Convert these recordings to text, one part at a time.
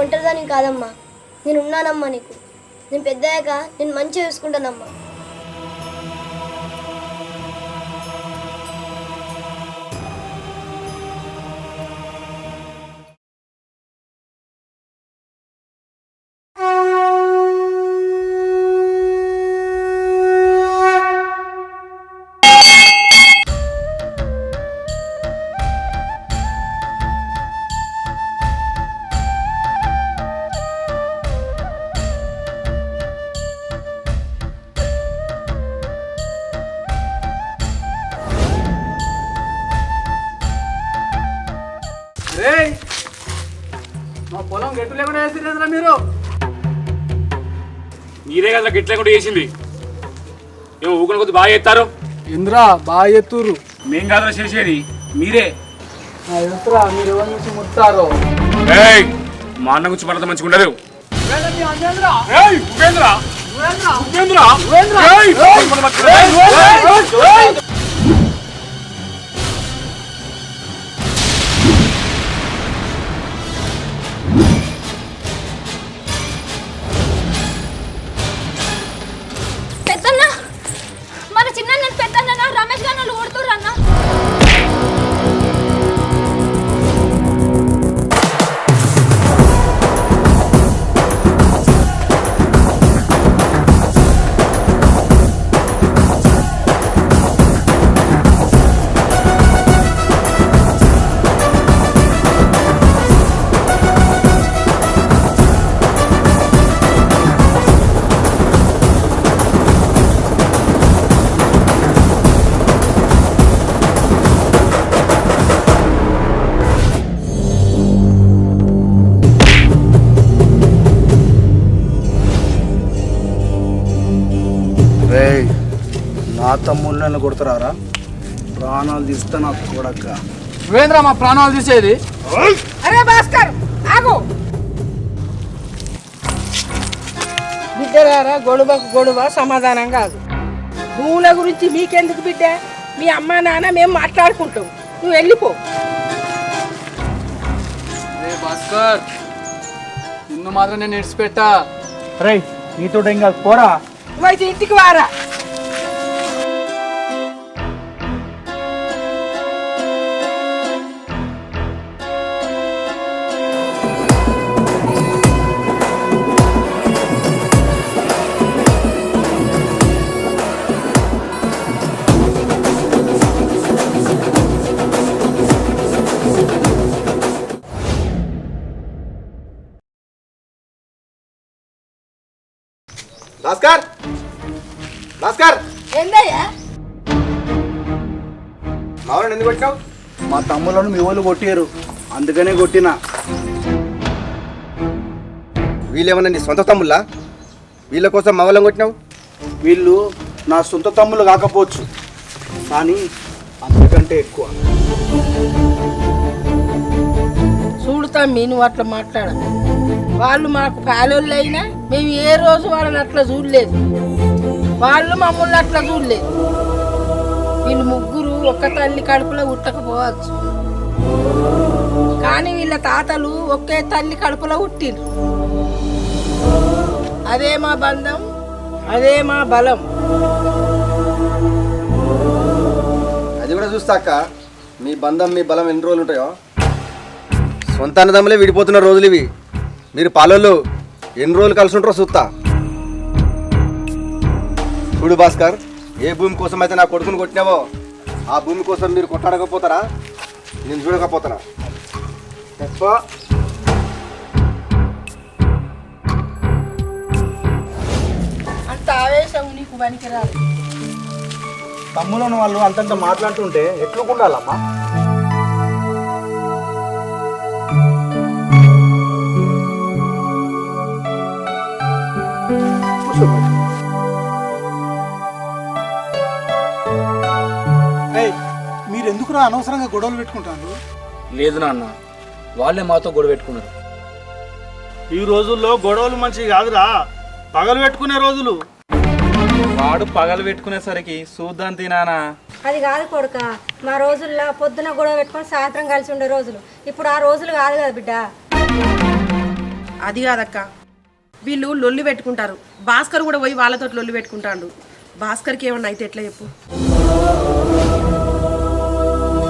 ఒంటరిదాన్ని కాదమ్మా, నేను ఉన్నానమ్మా నీకు. నేను పెద్దయ్యాక నేను మంచిగా చూసుకుంటానమ్మా. మా పొలం గెట్టు లేకుండా వేసింది మీరు. మీరే కదా గెట్ లేకుండా వేసింది. ఏమో ఊకుల కొద్ది బాగా చేస్తారు. ఇంద్రా బాగా ఎత్తురు. మేం కాదురా చేసేది, మీరే. ఎత్తురా మీరు ఎవరి నుంచి ముట్టారో. మా అన్న గురించి పడతా మంచిగా ఉండదు. పెద్దన్న మన చిన్న పెద్దన్న రమేష్ గారు వాళ్ళు కొడుతుర్రు అన్న. నా తమ్ముళ్ళని కొడుతురారా? ప్రాణాలు తీస్తే నాకు కొడక. నువ్వేంద్ర మా ప్రాణాలు తీసేది? అరే భాస్కర్ ఆగు. బిడ్డలారా, గొడవకు గొడవ సమాధానం కాదు. భూముల గురించి మీకెందుకు బిడ్డ? మీ అమ్మ నాన్న మేము మాట్లాడుకుంటాం, నువ్వు వెళ్ళిపో. అరే భాస్కర్, నిన్ను మాత్రం నేను ఇడిచిపెట్టా. రే నీతో ఇంకా పోరా. నువ్వైతే ఇంటికి వారా. భాస్కర్, భాస్కర్ ఏందయ్యా? మావని ఎందుకు కొట్టినావు? మా తమ్ములను మీ వాళ్ళు కొట్టారు, అందుకనే కొట్టినా. వీళ్ళేమన్నా నీ సొంత తమ్ముళ్ళా? వీళ్ళ కోసం మా వాళ్ళని కొట్టినావు? వీళ్ళు నా సొంత తమ్ముళ్ళు కాకపోవచ్చు, కానీ అంతకంటే ఎక్కువ. చూడుతా నువ్వు అట్లా మాట్లాడ. వాళ్ళు మాకు పాలోళ్ళు అయినా మేము ఏ రోజు వాళ్ళని అట్లా చూడలేదు, వాళ్ళు మమ్మల్ని అట్లా చూడలేదు. వీళ్ళు ముగ్గురు ఒక్క తల్లి కడుపులో ఉట్టకపోవచ్చు, కానీ వీళ్ళ తాతలు ఒకే తల్లి కడుపులో పుట్టిండ్రు. అదే మా బంధం, అదే మా బలం. అది కూడా చూస్తాక మీ బంధం మీ బలం ఎన్ని రోజులు ఉంటాయో. సొంత అన్నదమ్ములే విడిపోతున్న రోజులు ఇవి. మీరు పాలోళ్ళు ఎన్ని రోజులు కలిసి ఉంటారో చూస్తా. చూడు భాస్కర్, ఏ భూమి కోసం అయితే నా కొడుకుని కొట్టినావో ఆ భూమి కోసం మీరు కొట్లాడకపోతారా? నేను చూడకపోతారా? అంత ఆవేశం నీకు పనికిరాదు. తమ్ములను వాళ్ళు అంతంత మాట్లాడుతుంటే ఎట్లుకుండాలమ్మా? మీరెందుకురా అనవసరంగా గొడవలు పెట్టుకుంటారు? లేదు నాన్న, వాళ్ళే మాతో గొడవ పెట్టుకున్నారు. ఈ రోజుల్లో గొడవలు మంచివి కాదురా, పగలు పెట్టుకునే రోజులు. వాడు పగలు పెట్టుకునేసరికి చూద్దాం తినానా. అది కాదు కొడుక, మా రోజుల్లో పొద్దున గొడవ పెట్టుకొని సాయంత్రం కలిసి ఉండే రోజులు. ఇప్పుడు ఆ రోజులు కాదు కదా బిడ్డ. అది కాదక్క, వీళ్ళు లొల్లి పెట్టుకుంటారు. భాస్కర్ కూడా పోయి వాళ్ళతో లొల్లి పెట్టుకుంటాడు. భాస్కర్కి ఏమన్నా అయితే ఎట్లా చెప్పు?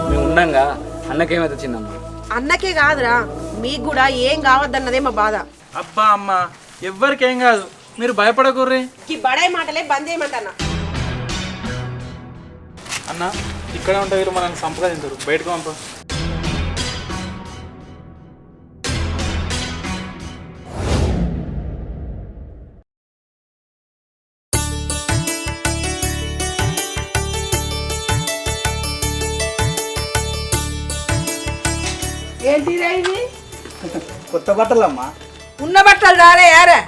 మేము ఉండంగా అన్నకేమైతే చిన్నమ్మ. అన్నకే కాదురా, మీకు కూడా ఏం కావద్దన్నదే మా బాధ. అబ్బా అమ్మ ఎవ్వరికేం కాదు, మీరు భయపడకూర్రి. ఈ బడాయి మాటలే బంద్ చేయమంటన్నా. అన్న ఇక్కడే ఉంటే వీళ్ళు మనల్ని సంప్రదించరు, బయటకు పంప. ఏంటిరా ఇది? కొత్త బట్టలమ్మా. ఉన్న బట్టలు రాలే యారా,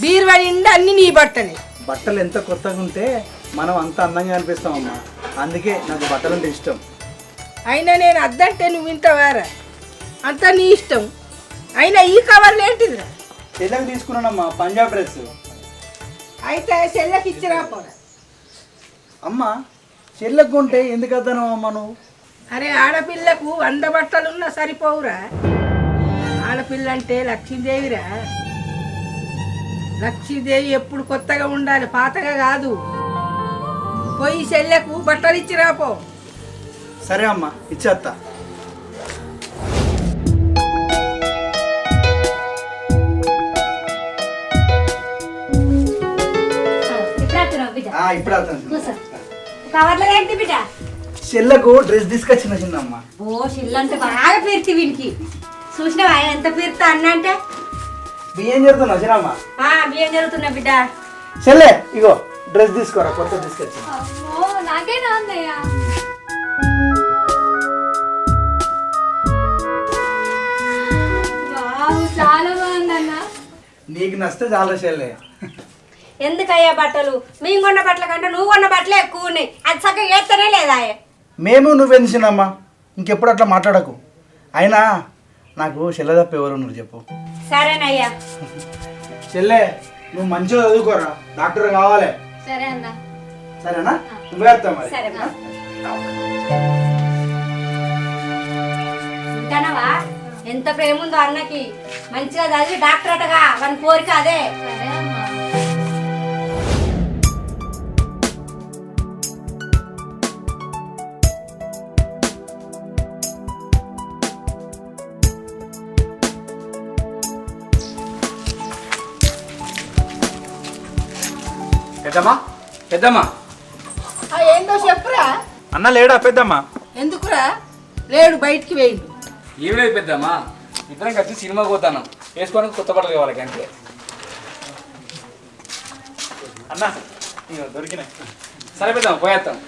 బీరువా నిండా అన్ని నీ బట్టని. బట్టలు ఎంత కొత్తగా ఉంటే మనం అంత అందంగా అనిపిస్తామమ్మా, అందుకే నాకు బట్టలు అంటే ఇష్టం. అయినా నేను అద్దంటే నువ్వు వింటావారా? అంతా నీ ఇష్టం. అయినా ఈ కవర్లు ఏంటిదిరా? చెల్లెకి తీసుకున్నానమ్మా, పంజాబ్ డ్రెస్. అయితే చెల్లెకి ఇచ్చిరా పోరా. అమ్మ చెల్లెకు ఉంటే ఎందుకు వద్దాను అమ్మ నువ్వు? అరే ఆడపిల్లకు 100 బట్టలున్నా సరిపోవురా. ఆడపిల్ల అంటే లక్ష్మీదేవిరా. లక్ష్మీదేవి ఎప్పుడు కొత్తగా ఉండాలి, పాతగా కాదు. పోయి చెల్లెకు బట్టలు ఇచ్చిరా పో. సరే అమ్మ ఇచ్చేస్తా. ఇప్పుడు కవర్లో ఏంటి బిడ్డ? చెల్లకు డ్రెస్ తీసుకొచ్చిన చిన్నమ్మ. ఓ చిల్లంటే బాగా పీర్తి వీనికి. చూసినావా ఆయన ఎంత పీరుతా అన్న అంటే? బియ్యం జరుగుతున్నా చిన్నమ్మ. బియ్యం జరుగుతున్నా బిడ్డ. చెల్లె ఇగో డ్రెస్ తీసుకోరా, కొత్త తీసుకొచ్చిన. నాకేనా అన్నయ్య? చాలా బాగుందన్న. నీకు నచ్చితే చాలా చెల్లె. ఎందుకయ్యా బట్టలు? మేము కొన్న బట్టల కంటే నువ్వు కొన్న బట్టలే ఎక్కువ ఉన్నాయి. అది చక్కగా వేస్తేనే లేదా? మేము నువ్వెందు చిన్నమ్మ, ఇంకెప్పుడు అట్లా మాట్లాడకు. అయినా నాకు చెల్లె తప్ప ఎవరు నువ్వు చెప్పు. సరేనయ్యా. చెల్లె నువ్వు మంచిగా చదువుకోరా, డాక్టర్ కావాలి. సరే అన్న. సరేనా? నువ్వేస్తా మరి. సరే ఇంకనవా ఎంత ప్రేమ ఉందో అన్నకి. మంచిగా చదివి డాక్టర్ అటగా, వాని కోరిక అదే. సరే అమ్మ. పెద్దమ్మా పెద్దమ్మా. ఏందో చెప్పురా. అన్న లేడా పెద్దమ్మ? ఎందుకురా లేడు, బయటికి వేయండి. ఏం లేదు పెద్దమ్మా, ఇద్దరం కలిసి సినిమాకి పోతాను, వేసుకోవడానికి కొత్త బట్టలు కావాలి అంతే. అన్న ఇగో దొరికినాయి. సరే పెద్దమ్మా పోయేస్తాం.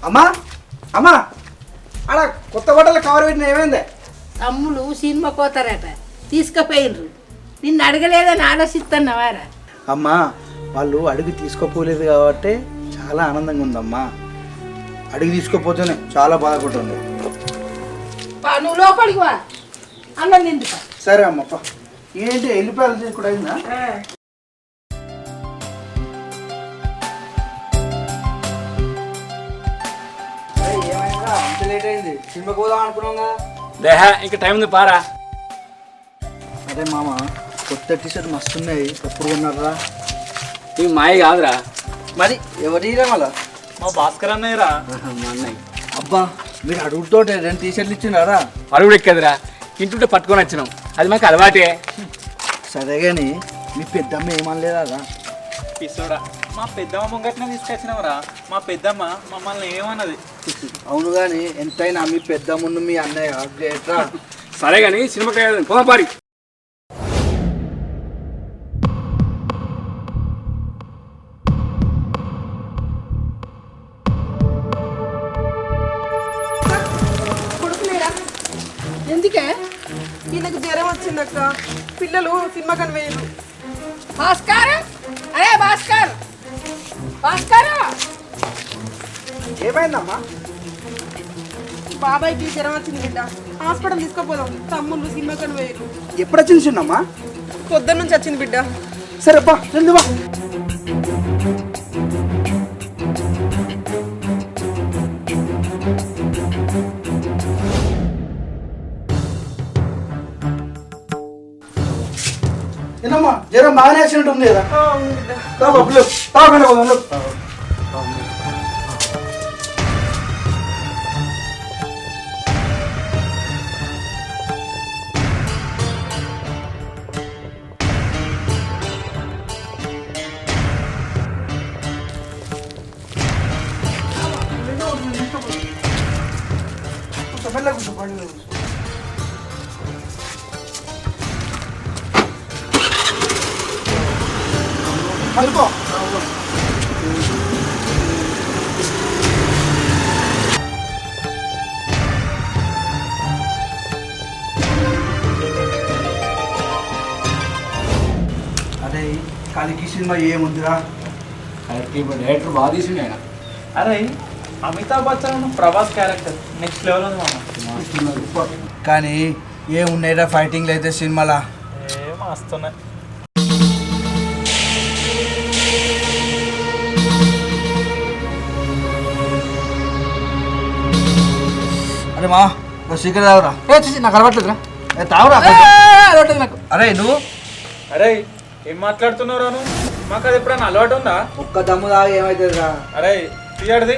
అమ్మా అమ్మా అలా కొత్త బట్టలు కవర్ పెట్టిన ఏమైంది? తమ్ముడు సినిమా పోతారట, తీసుకుపోయినరు. నిన్ను అడగలేదని ఆలోచిస్తున్నావారా? అమ్మా వాళ్ళు అడుగు తీసుకోపోలేదు కాబట్టి చాలా ఆనందంగా ఉందమ్మా. అడుగు తీసుకోపోతేనే చాలా బాధపడుతుంది. నువ్వు లోపలికి వా, అన్నం తింటుపా. సరే అమ్మ. ఏంటి వెళ్ళిపోయాలి కూడా అయిందా? లేట్ అయింది, సినిమాకి పోదాం అనుకున్నాగా. దేహా ఇంకా టైం ఉంది పారా. అదే మామ కొత్త టీషర్ట్ మస్తున్నాయి, ఎప్పుడు కొన్నారా? ఇవి మాయ కాదురా. మరి ఎవరిరా మళ్ళా? మా భాస్కర్ అన్నయ్యరా. మా అన్నయ్య. అబ్బా మీరు అడుగుతో 2 టీషర్ట్లు ఇచ్చినారా? అడుగుడు ఎక్కదిరా, ఇంటుంటే పట్టుకొని వచ్చినాం, అది మాకు అలవాటే. సరే కానీ మీ పెద్దమ్మ ఏమనలేదా? పిసోడా, మా పెద్దమ్మ ముంగట్నే తీసుకొచ్చినావురా. మా పెద్దమ్మ మమ్మల్ని ఏమన్నది? అవును కానీ ఎంతైనా మీ పెద్దమ్మ మీ అన్నయ్య గ్రేట్రా. సరే కానీ సినిమాకి పోదాం పారి. ఎందుకే? ఈయనకు జ్వరం వచ్చిందక్క, పిల్లలు సినిమా కనివేయరు. భాస్కర్, అరే భాస్కర్, భాస్కర్ ఏమైందమ్మా? బాబాయ్కి జ్వరం వచ్చింది బిడ్డ, హాస్పిటల్ తీసుకుపోదాం. తమ్ముళ్ళు సినిమాకని పోయారు. ఎప్పుడు వచ్చింది చిన్నమ్మా? పొద్దున్న నుంచి వచ్చింది బిడ్డ. సరే బా జల్ది బా. ఏనమ్మా జ్వరం బాగానే యాక్సిడెంట్ ఉంది కదా? తాగండి. అనుకో అదే కలికి సినిమా ఏముందిరా? డైరెక్టర్ బాగా తీసిండు ఆయన. అరే Amitabh Bachchan Prabhas character next level ఉంది మామ. కానీ ఏమున్నాయిరా ఫైటింగ్లు అయితే సినిమాలా? ఏమో వస్తున్నాయి. అరే మా సీక్రెట్ తాగురా. నాకు అలవాట్లేదురా. తాగురా. అలవాట్లేదు నాకు. అరే నువ్వు అరే ఏం మాట్లాడుతున్నావు నువ్వు? మాకు అది ఎప్పుడైనా అలవాటు ఉందా? ఒక్క దమ్ము తాగా ఏమవుతుందిరా? అరే తీయడిది.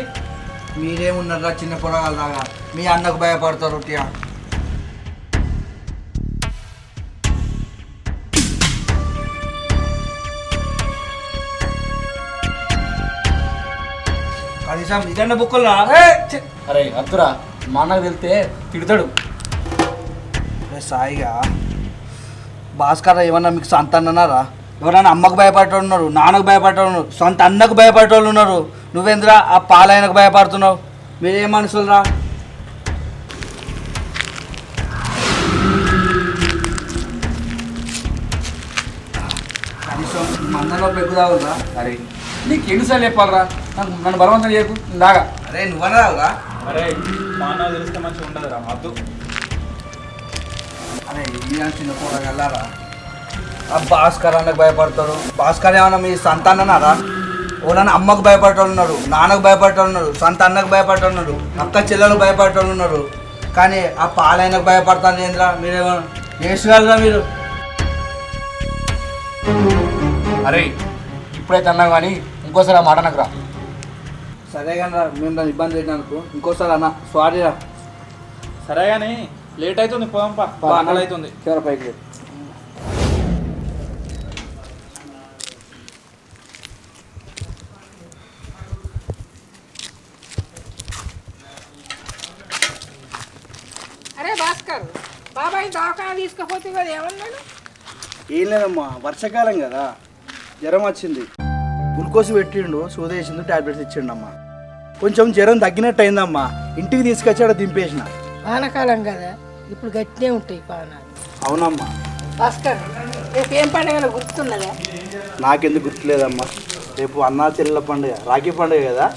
మీరేమున్నారా చిన్న పొరగాలు దాకా? మీ అన్నకు భయపడతారు టియా. కనీసం ఇదన్న బుక్కలా? అరే అద్దురా, మా అన్నకు వెళ్తే తిడతాడు. సాయిగా భాస్కర్ ఏమన్నా మీకు సొంత అన్నారా? ఎవరైనా అమ్మకు భయపడేటోళ్ళు ఉన్నారు, నాన్నకు భయపడేటోళ్ళు ఉన్నారు, సొంత అన్నకు భయపడేటోళ్ళు ఉన్నారు. నువ్వేంద్రా ఆ పాలయనకు భయపడుతున్నావు? మీరేం మనుషులరా? కనీసం మందలో పెగ్గుదావురా? అరే నీకు ఎన్నిసార్లు చెప్పాలరా? నన్ను బలవంతం చేయకు దాగా. అరే నువ్వన్నా రావురా? అరే మా అన్న తెలిస్తే మంచిగా ఉండదురా మద్దు. అరే ఈ చిన్న కూడా వెళ్ళారా? ఆ భాస్కర్ అన్నకు భయపడతారు. భాస్కర్ ఏమన్నా మీ సొంత అన్ననారా? ఓనన్నా అమ్మకు భయపడేటోళ్ళు ఉన్నారు, నాన్నకు భయపడేటోళ్ళు ఉన్నారు, సొంత అన్నకు భయపడేటోళ్ళు ఉన్నారు, అక్క చెల్లెలకు భయపడేటోళ్ళు ఉన్నారు. కానీ ఆ పాలైనకు భయపడతాను ఏంద్రా? మీరేమో వేసుకోగలరా మీరు? అరే ఇప్పుడైతే అన్నా కానీ ఇంకోసారి ఆ మాట నాకు రా. సరే కానీ రా, మేము దాన్ని ఇబ్బంది పెట్టినందుకు ఇంకోసారి అన్న సారీ రా. సరే కానీ లేట్ అవుతుంది, పోదాంపా. అన్నలు అవుతుంది. చివరి పైకి అరే భాస్కర్, బాబాయ్ దవాఖానా తీసుకుపోతే కదా ఏమన్నాడు? ఏం లేదమ్మా, వర్షాకాలం కదా, జ్వరం వచ్చింది, గ్లూకోజ్ పెట్టిండు, సూదేసిండు, టాబ్లెట్స్ ఇచ్చిండమ్మా. కొంచెం జ్వరం తగ్గినట్టు అయిందమ్మా. ఇంటికి తీసుకొచ్చాడ దింపేసిన. వానకాలం కదా, ఇప్పుడు గట్టినే ఉంటాయి పానాలు. అవునమ్మా. భాస్కర్, రేపు ఏం పండుగ గుర్తున్నదా? నాకెందుకు గుర్తులేదమ్మా. రేపు అన్నా చెల్లెల పండుగ, రాఖీ పండుగ కదా.